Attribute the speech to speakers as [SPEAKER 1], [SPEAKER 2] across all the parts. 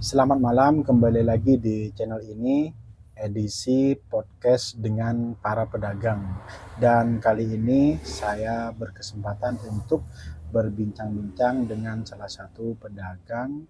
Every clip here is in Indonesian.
[SPEAKER 1] Selamat malam, kembali lagi di channel ini, edisi podcast dengan para pedagang. Dan kali ini saya berkesempatan untuk berbincang-bincang dengan salah satu pedagang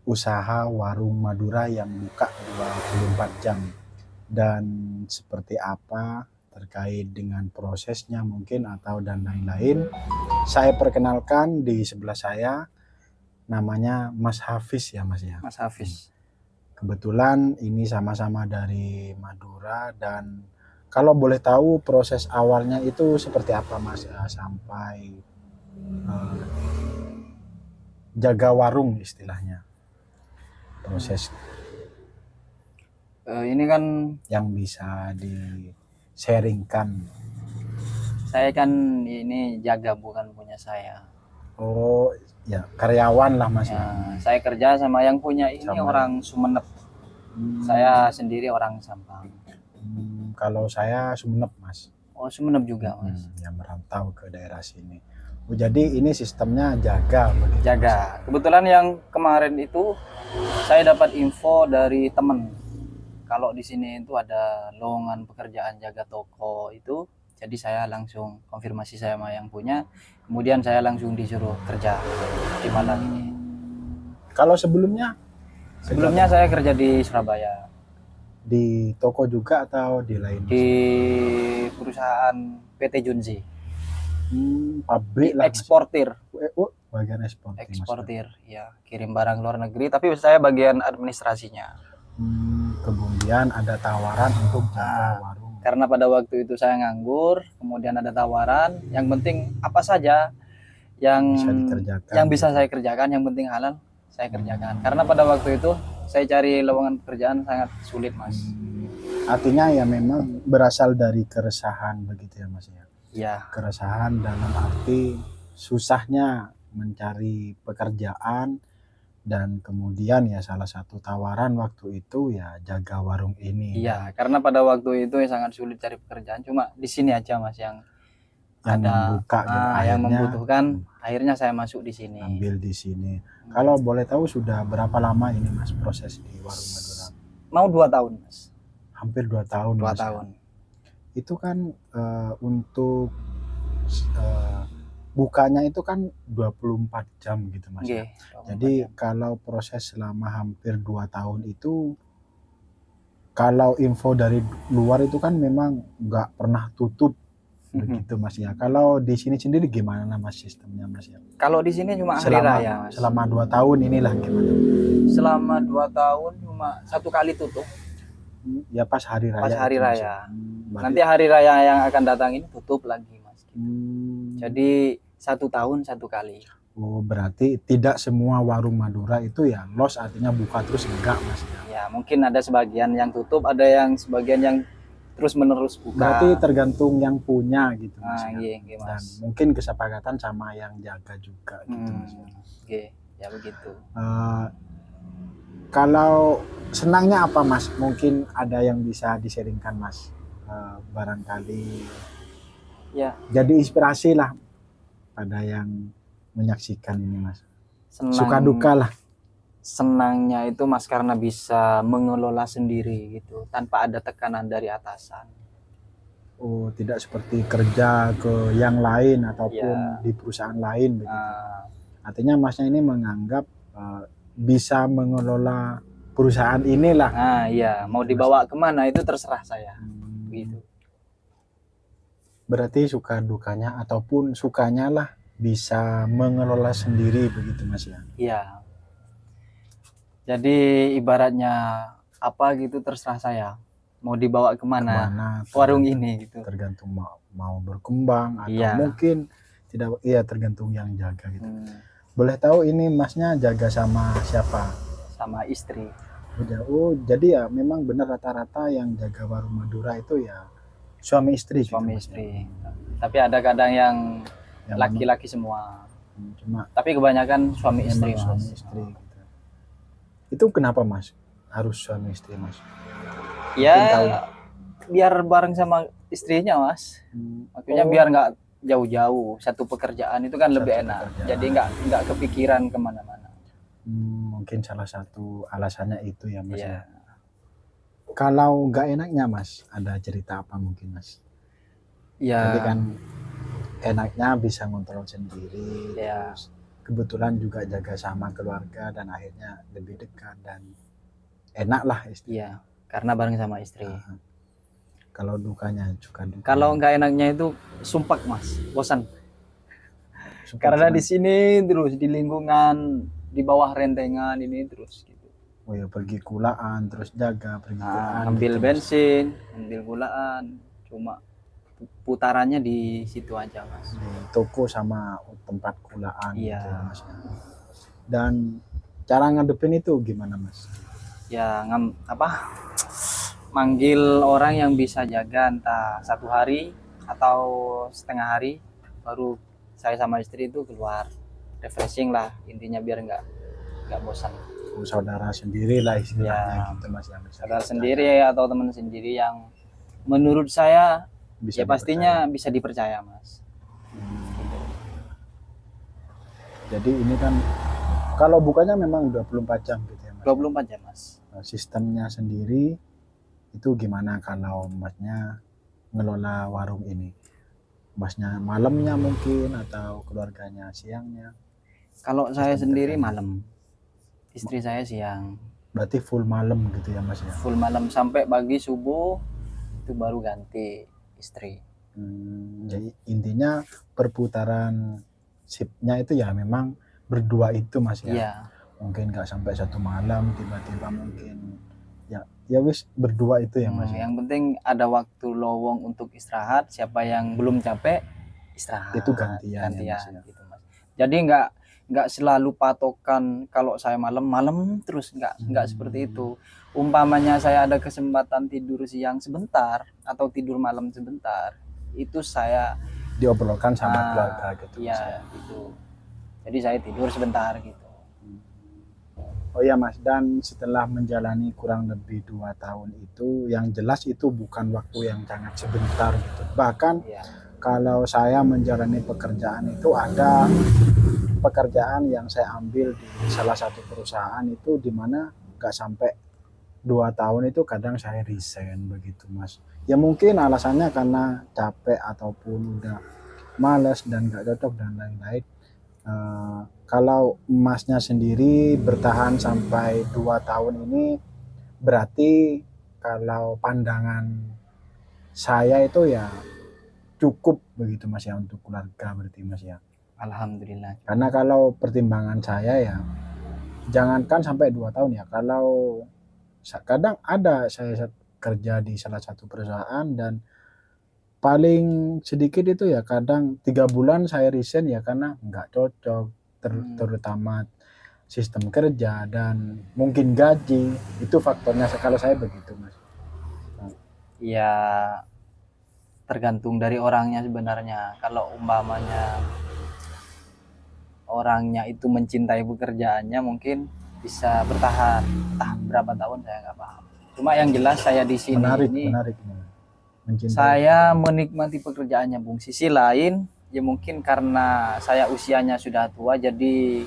[SPEAKER 1] usaha warung Madura yang buka 24 jam. Dan seperti apa terkait dengan prosesnya mungkin atau dan lain-lain. Saya perkenalkan di sebelah saya, namanya Mas Hafiz ya Mas ya.
[SPEAKER 2] Mas Hafiz.
[SPEAKER 1] Kebetulan ini sama-sama dari Madura, dan kalau boleh tahu proses awalnya itu seperti apa Mas sampai uh, jaga warung istilahnya, proses
[SPEAKER 2] Ini kan
[SPEAKER 1] yang bisa di-sharingkan.
[SPEAKER 2] saya kan ini jaga bukan punya saya.
[SPEAKER 1] Oh ya, karyawan lah Mas ya.
[SPEAKER 2] Saya kerja sama yang punya ini
[SPEAKER 1] Sama.
[SPEAKER 2] orang Sumeneb. Saya sendiri orang Sampang.
[SPEAKER 1] Kalau saya Sumeneb Mas.
[SPEAKER 2] Oh, Sumeneb juga Mas.
[SPEAKER 1] Yang merantau ke daerah sini. Oh, jadi ini sistemnya jaga begitu,
[SPEAKER 2] Jaga.
[SPEAKER 1] Mas?
[SPEAKER 2] Kebetulan yang kemarin itu saya dapat info dari temen. Kalau di sini itu ada lowongan pekerjaan jaga toko itu, jadi saya langsung konfirmasi saya sama yang punya, kemudian saya langsung disuruh kerja di Malang ini.
[SPEAKER 1] Kalau sebelumnya
[SPEAKER 2] Saya kerja di Surabaya.
[SPEAKER 1] di toko juga atau di lain?
[SPEAKER 2] Di perusahaan PT Junzi.
[SPEAKER 1] Pabrik lah.
[SPEAKER 2] Eksportir.
[SPEAKER 1] Bagian eksportir.
[SPEAKER 2] Eksportir, ya, kirim barang luar negeri. Tapi saya bagian administrasinya.
[SPEAKER 1] Kemudian ada tawaran untuk jaga warung.
[SPEAKER 2] Karena pada waktu itu saya nganggur, kemudian ada tawaran. Yang penting apa saja yang bisa saya kerjakan, yang penting halal saya kerjakan. Karena pada waktu itu saya cari lowongan pekerjaan sangat sulit Mas.
[SPEAKER 1] Artinya ya memang berasal dari keresahan begitu ya Mas ya.
[SPEAKER 2] Ya.
[SPEAKER 1] Keresahan dalam arti susahnya mencari pekerjaan, dan kemudian ya salah satu tawaran waktu itu ya jaga warung ini.
[SPEAKER 2] Iya, karena pada waktu itu sangat sulit cari pekerjaan. Cuma di sini aja Mas yang ada
[SPEAKER 1] membuka,
[SPEAKER 2] yang membutuhkan. Akhirnya saya masuk di sini.
[SPEAKER 1] Ambil di sini. Kalau boleh tahu sudah berapa lama ini Mas proses di warung Madura?
[SPEAKER 2] Mau 2 tahun Mas.
[SPEAKER 1] Hampir 2 tahun.
[SPEAKER 2] 2
[SPEAKER 1] Mas,
[SPEAKER 2] tahun.
[SPEAKER 1] Itu kan untuk bukanya itu kan 24 jam gitu Mas.
[SPEAKER 2] Okay,
[SPEAKER 1] jadi kalau proses selama hampir 2 tahun itu, kalau info dari luar itu kan memang nggak pernah tutup begitu Mas ya. Kalau di sini sendiri gimana Mas sistemnya Mas ya?
[SPEAKER 2] Kalau di sini cuma hari raya Mas.
[SPEAKER 1] Selama 2 tahun inilah gimana?
[SPEAKER 2] Selama 2 tahun cuma 1 kali tutup.
[SPEAKER 1] Ya pas hari raya.
[SPEAKER 2] Pas hari raya. Nanti hari raya yang akan datang ini tutup lagi Mas. Jadi 1 tahun 1 kali.
[SPEAKER 1] Oh, berarti tidak semua warung Madura itu ya los, artinya buka terus enggak Mas?
[SPEAKER 2] Ya mungkin ada sebagian yang tutup, ada yang sebagian yang terus menerus buka.
[SPEAKER 1] Berarti tergantung yang punya gitu Mas.
[SPEAKER 2] Iya, Mas.
[SPEAKER 1] Dan mungkin kesepakatan sama yang jaga juga gitu Mas.
[SPEAKER 2] Oke, ya begitu.
[SPEAKER 1] Kalau senangnya apa Mas? Mungkin ada yang bisa di-sharingkan Mas, barangkali
[SPEAKER 2] ya
[SPEAKER 1] jadi inspirasi lah pada yang menyaksikan ini Mas. Suka duka lah.
[SPEAKER 2] Senangnya itu Mas karena bisa mengelola sendiri gitu tanpa ada tekanan dari atasan.
[SPEAKER 1] Oh, tidak seperti kerja ke yang lain ataupun di perusahaan lain begitu. Artinya Masnya ini menganggap bisa mengelola perusahaan inilah.
[SPEAKER 2] Iya, mau dibawa kemana itu terserah saya. Gitu.
[SPEAKER 1] Berarti suka dukanya ataupun sukanya lah bisa mengelola sendiri begitu Mas ya?
[SPEAKER 2] Iya. Jadi ibaratnya apa gitu terserah saya. Mau dibawa kemana warung ini gitu.
[SPEAKER 1] Tergantung mau berkembang atau mungkin tidak, iya tergantung yang jaga gitu. Boleh tahu ini Masnya jaga sama siapa?
[SPEAKER 2] Sama istri.
[SPEAKER 1] Oh, jadi ya memang benar rata-rata yang jaga warung Madura itu ya suami istri.
[SPEAKER 2] Suami istri. Tapi ada kadang yang laki-laki semua. Tapi kebanyakan suami istri Mas.
[SPEAKER 1] Suami istri gitu. Itu kenapa Mas harus suami istri Mas?
[SPEAKER 2] Ya biar bareng sama istrinya Mas. Maksudnya biar nggak jauh-jauh, satu pekerjaan itu kan lebih enak. Jadi nggak kepikiran kemana-mana.
[SPEAKER 1] Mungkin salah satu alasannya itu ya Mas
[SPEAKER 2] Iya.
[SPEAKER 1] ya. Kalau nggak enaknya Mas, ada cerita apa mungkin Mas? Jadi
[SPEAKER 2] Ya,
[SPEAKER 1] kan enaknya bisa ngontrol sendiri,
[SPEAKER 2] ya,
[SPEAKER 1] terus kebetulan juga jaga sama keluarga dan akhirnya lebih dekat dan enak lah istri.
[SPEAKER 2] iya. Karena bareng sama istri.
[SPEAKER 1] Nah, kalau dukanya juga
[SPEAKER 2] Kalau
[SPEAKER 1] dukanya.
[SPEAKER 2] nggak enaknya itu sumpah Mas, bosan.
[SPEAKER 1] Sumpah
[SPEAKER 2] Karena
[SPEAKER 1] cuman,
[SPEAKER 2] di sini terus di lingkungan di bawah rentengan ini terus gitu.
[SPEAKER 1] oh ya pergi kulaan terus jaga pergi kulaan
[SPEAKER 2] Ngambil
[SPEAKER 1] gitu Mas.
[SPEAKER 2] bensin, ngambil gulaan, cuma putarannya di situ aja Mas.
[SPEAKER 1] Di toko sama tempat kulaan
[SPEAKER 2] Iya.
[SPEAKER 1] gitu ya Mas. Dan cara ngadepin itu gimana Mas?
[SPEAKER 2] Ya manggil orang yang bisa jaga entah 1 hari atau setengah hari, baru saya sama istri itu keluar refreshing lah, intinya biar nggak bosan.
[SPEAKER 1] Saudara sendiri lah istilahnya
[SPEAKER 2] Ya,
[SPEAKER 1] gitu Mas yang bisa
[SPEAKER 2] saudara
[SPEAKER 1] dipercaya.
[SPEAKER 2] sendiri atau teman sendiri yang menurut saya
[SPEAKER 1] Bisa
[SPEAKER 2] ya pastinya bisa dipercaya Mas.
[SPEAKER 1] dipercaya. Jadi ini kan kalau bukanya memang 24 jam gitu ya Mas.
[SPEAKER 2] 24 jam Mas.
[SPEAKER 1] Nah, sistemnya sendiri itu gimana kalau Masnya ngelola warung ini? Masnya malamnya mungkin atau keluarganya siangnya?
[SPEAKER 2] Kalau saya
[SPEAKER 1] Sistem
[SPEAKER 2] sendiri
[SPEAKER 1] kerjanya.
[SPEAKER 2] malam, istri saya siang.
[SPEAKER 1] Berarti full malam gitu ya Mas ya?
[SPEAKER 2] Full malam sampai pagi subuh itu baru ganti istri.
[SPEAKER 1] Jadi intinya perputaran shiftnya itu ya memang berdua itu Mas ya.
[SPEAKER 2] Iya,
[SPEAKER 1] Mungkin nggak sampai satu malam tiba-tiba mungkin ya wis berdua itu ya Mas ya.
[SPEAKER 2] yang penting ada waktu lowong untuk istirahat. Siapa yang belum capek istirahat.
[SPEAKER 1] Itu gantian ya Mas ya.
[SPEAKER 2] Gitu Mas. Jadi nggak selalu patokan kalau saya malam terus nggak seperti itu. Umpamanya saya ada kesempatan tidur siang sebentar atau tidur malam sebentar, itu saya
[SPEAKER 1] Diobrolkan sama keluarga gitu Mas ya.
[SPEAKER 2] ya gitu. Jadi saya tidur sebentar gitu.
[SPEAKER 1] Oh ya Mas, dan setelah menjalani kurang lebih 2 tahun itu, yang jelas itu bukan waktu yang sangat sebentar gitu. Bahkan
[SPEAKER 2] Ya,
[SPEAKER 1] kalau saya menjalani pekerjaan itu ada pekerjaan yang saya ambil di salah satu perusahaan itu di mana nggak sampai 2 tahun itu kadang saya resign begitu Mas. Ya mungkin alasannya karena capek ataupun udah malas dan nggak cocok dan lain-lain. Kalau Masnya sendiri bertahan sampai 2 tahun ini berarti kalau pandangan saya itu ya cukup begitu Mas ya untuk keluarga berarti Mas ya.
[SPEAKER 2] alhamdulillah.
[SPEAKER 1] Karena kalau pertimbangan saya ya jangankan sampai 2 tahun ya, kalau kadang ada saya kerja di salah satu perusahaan dan paling sedikit itu ya kadang 3 bulan saya resign ya karena nggak cocok, terutama sistem kerja dan mungkin gaji, itu faktornya kalau saya begitu Mas.
[SPEAKER 2] Ya tergantung dari orangnya sebenarnya. Kalau umpamanya orangnya itu mencintai pekerjaannya mungkin bisa bertahan entah berapa tahun saya nggak paham. Cuma yang jelas saya di sini
[SPEAKER 1] Menarik
[SPEAKER 2] ini
[SPEAKER 1] mencintai.
[SPEAKER 2] saya menikmati pekerjaannya Bung. Sisi lain ya mungkin karena saya usianya sudah tua jadi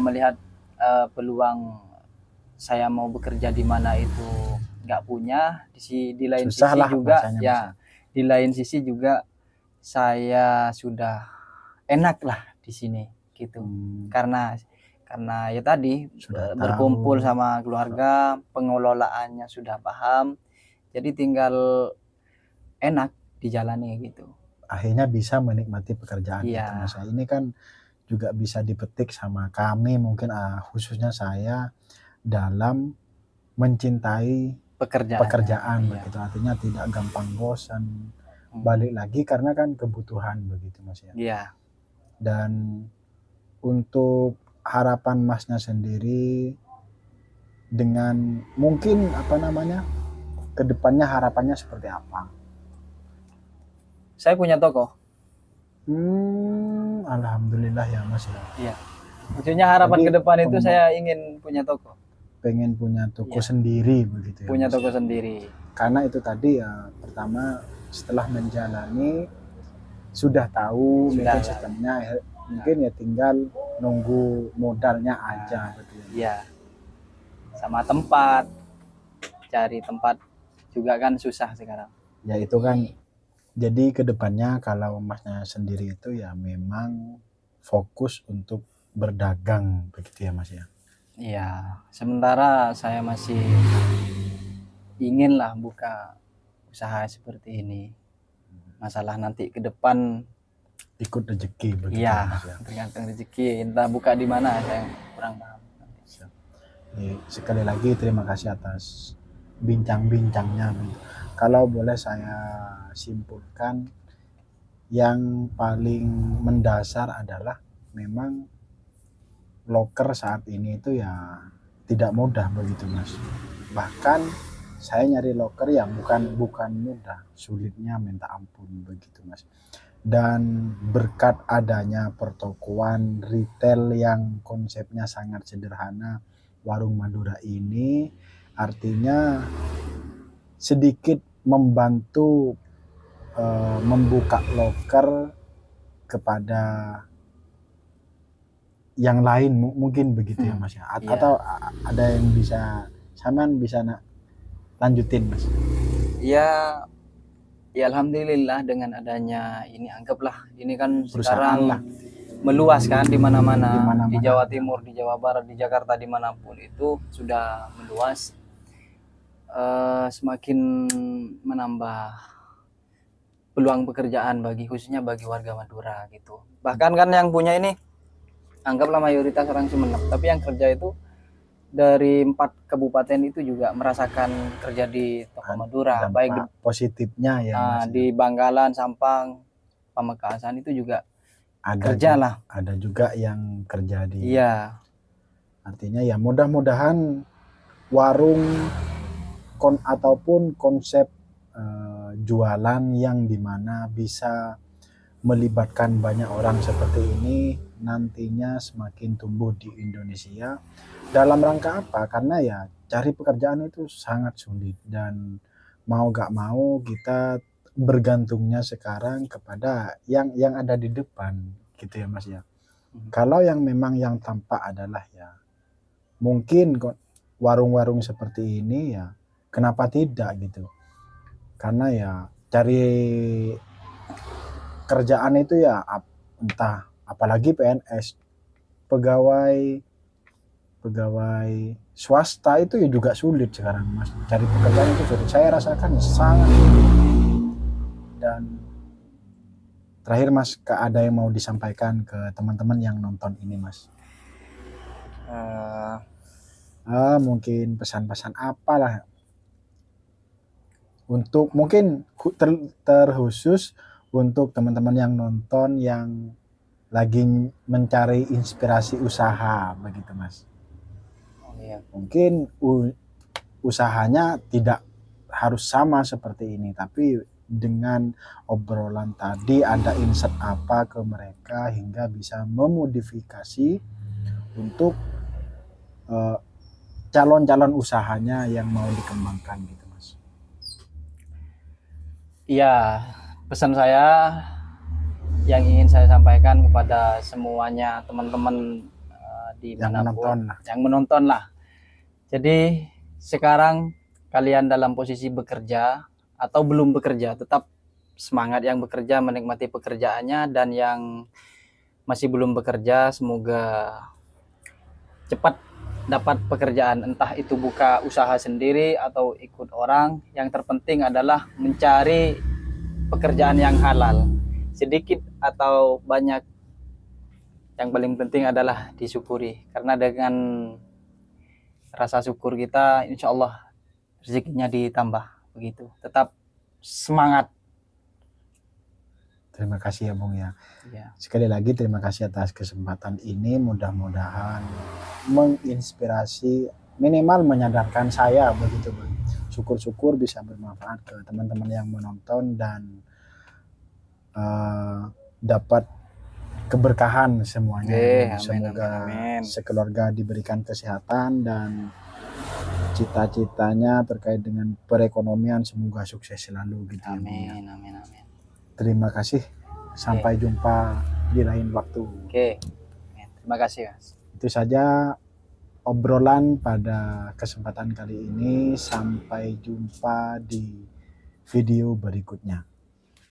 [SPEAKER 2] melihat peluang saya mau bekerja di mana itu nggak punya, di lain
[SPEAKER 1] Susah
[SPEAKER 2] sisi
[SPEAKER 1] lah
[SPEAKER 2] juga
[SPEAKER 1] bahasanya,
[SPEAKER 2] ya
[SPEAKER 1] Mas.
[SPEAKER 2] di lain sisi juga saya sudah enak lah di sini gitu. Karena ya tadi
[SPEAKER 1] Sudah
[SPEAKER 2] berkumpul
[SPEAKER 1] tahu.
[SPEAKER 2] sama keluarga, pengelolaannya sudah paham, jadi tinggal enak dijalani gitu.
[SPEAKER 1] Akhirnya bisa menikmati pekerjaan
[SPEAKER 2] Iya.
[SPEAKER 1] itu Mas. Ini kan juga bisa dipetik sama kami mungkin khususnya saya dalam mencintai pekerjaan
[SPEAKER 2] iya.
[SPEAKER 1] begitu, artinya tidak gampang bosan. Balik lagi karena kan kebutuhan begitu Mas ya.
[SPEAKER 2] Iya.
[SPEAKER 1] Dan untuk harapan Masnya sendiri dengan mungkin kedepannya harapannya seperti apa?
[SPEAKER 2] Saya punya toko.
[SPEAKER 1] Alhamdulillah ya Mas ya.
[SPEAKER 2] Iya. Maksudnya harapan ke depan itu saya ingin punya toko.
[SPEAKER 1] Pengen punya toko sendiri begitu ya.
[SPEAKER 2] Punya
[SPEAKER 1] Mas
[SPEAKER 2] toko
[SPEAKER 1] ya.
[SPEAKER 2] sendiri.
[SPEAKER 1] Karena itu tadi ya, pertama setelah menjalani sudah tahu mungkin sistemnya, mungkin ya tinggal nunggu modalnya aja gitu ya.
[SPEAKER 2] ya sama tempat, cari tempat juga kan susah sekarang.
[SPEAKER 1] Ya itu kan, jadi kedepannya kalau masnya sendiri itu ya memang fokus untuk berdagang begitu ya mas ya.
[SPEAKER 2] Iya, sementara saya masih inginlah buka usaha seperti ini. Masalah nanti ke depan,
[SPEAKER 1] Ikut rezeki begitu
[SPEAKER 2] iya,
[SPEAKER 1] ya mas ya.
[SPEAKER 2] tergantung rezeki. Entah buka di mana, saya kurang paham.
[SPEAKER 1] Siap. Sekali lagi terima kasih atas bincang-bincangnya. Kalau boleh saya simpulkan, yang paling mendasar adalah memang loker saat ini itu ya tidak mudah begitu mas. Bahkan saya nyari loker yang bukan mudah, sulitnya minta ampun begitu mas. Dan berkat adanya pertokoan retail yang konsepnya sangat sederhana, Warung Madura ini artinya sedikit membantu membuka loker kepada yang lain, mungkin begitu ya mas ya.
[SPEAKER 2] Iya.
[SPEAKER 1] Atau ada yang bisa sampean bisa lanjutin mas?
[SPEAKER 2] Ya, ya alhamdulillah dengan adanya ini, anggaplah ini kan
[SPEAKER 1] Perusahaan
[SPEAKER 2] sekarang
[SPEAKER 1] lah.
[SPEAKER 2] meluas kan di
[SPEAKER 1] Di
[SPEAKER 2] mana-mana,
[SPEAKER 1] mana-mana.
[SPEAKER 2] di Jawa Timur, di Jawa Barat, di Jakarta, dimanapun itu sudah meluas. Semakin menambah peluang pekerjaan khususnya bagi warga Madura gitu. Bahkan kan yang punya ini anggaplah mayoritas orang Sumeneb, tapi yang kerja itu dari 4 kabupaten itu juga merasakan kerja di toko Madura, baik
[SPEAKER 1] positifnya ya mas,
[SPEAKER 2] di Bangkalan, Sampang, Pamekasan itu juga
[SPEAKER 1] ada
[SPEAKER 2] kerja lah.
[SPEAKER 1] Ada juga yang kerja di.
[SPEAKER 2] Iya.
[SPEAKER 1] Artinya ya mudah-mudahan warung ataupun konsep jualan yang dimana bisa melibatkan banyak orang seperti ini nantinya semakin tumbuh di Indonesia. Dalam rangka apa? Karena ya cari pekerjaan itu sangat sulit, dan mau gak mau kita bergantungnya sekarang kepada yang ada di depan gitu ya mas ya. Kalau yang memang yang tampak adalah ya mungkin warung-warung seperti ini ya kenapa tidak gitu, karena ya cari kerjaan itu ya entah apalagi PNS, pegawai swasta itu ya juga sulit sekarang mas, cari pekerjaan itu sulit, saya rasakan sangat sulit. Dan terakhir mas, ada yang mau disampaikan ke teman-teman yang nonton ini mas? Mungkin pesan-pesan apalah untuk mungkin terkhusus untuk teman-teman yang nonton yang lagi mencari inspirasi usaha begitu mas. Mungkin usahanya tidak harus sama seperti ini, tapi dengan obrolan tadi ada insight apa ke mereka hingga bisa memodifikasi untuk calon-calon usahanya yang mau dikembangkan gitu mas.
[SPEAKER 2] Iya, pesan saya yang ingin saya sampaikan kepada semuanya teman-teman yang menonton lah. Jadi sekarang kalian dalam posisi bekerja atau belum bekerja, tetap semangat yang bekerja, menikmati pekerjaannya, dan yang masih belum bekerja semoga cepat dapat pekerjaan, entah itu buka usaha sendiri atau ikut orang. Yang terpenting adalah mencari pekerjaan yang halal, sedikit atau banyak, yang paling penting adalah disyukuri, karena dengan rasa syukur kita insya Allah rezekinya ditambah begitu. Tetap semangat.
[SPEAKER 1] Terima kasih ya Bung ya.
[SPEAKER 2] Ya.
[SPEAKER 1] Sekali lagi terima kasih atas kesempatan ini, mudah-mudahan menginspirasi, minimal menyadarkan saya begitu Bang. Syukur-syukur bisa bermanfaat ke teman-teman yang menonton dan dapat keberkahan semuanya. Semoga sekeluarga diberikan kesehatan dan cita-citanya terkait dengan perekonomian semoga sukses selalu gitu.
[SPEAKER 2] Amin.
[SPEAKER 1] Terima kasih. Sampai jumpa di lain waktu.
[SPEAKER 2] Terima kasih Mas.
[SPEAKER 1] Itu saja obrolan pada kesempatan kali ini. Sampai jumpa di video berikutnya.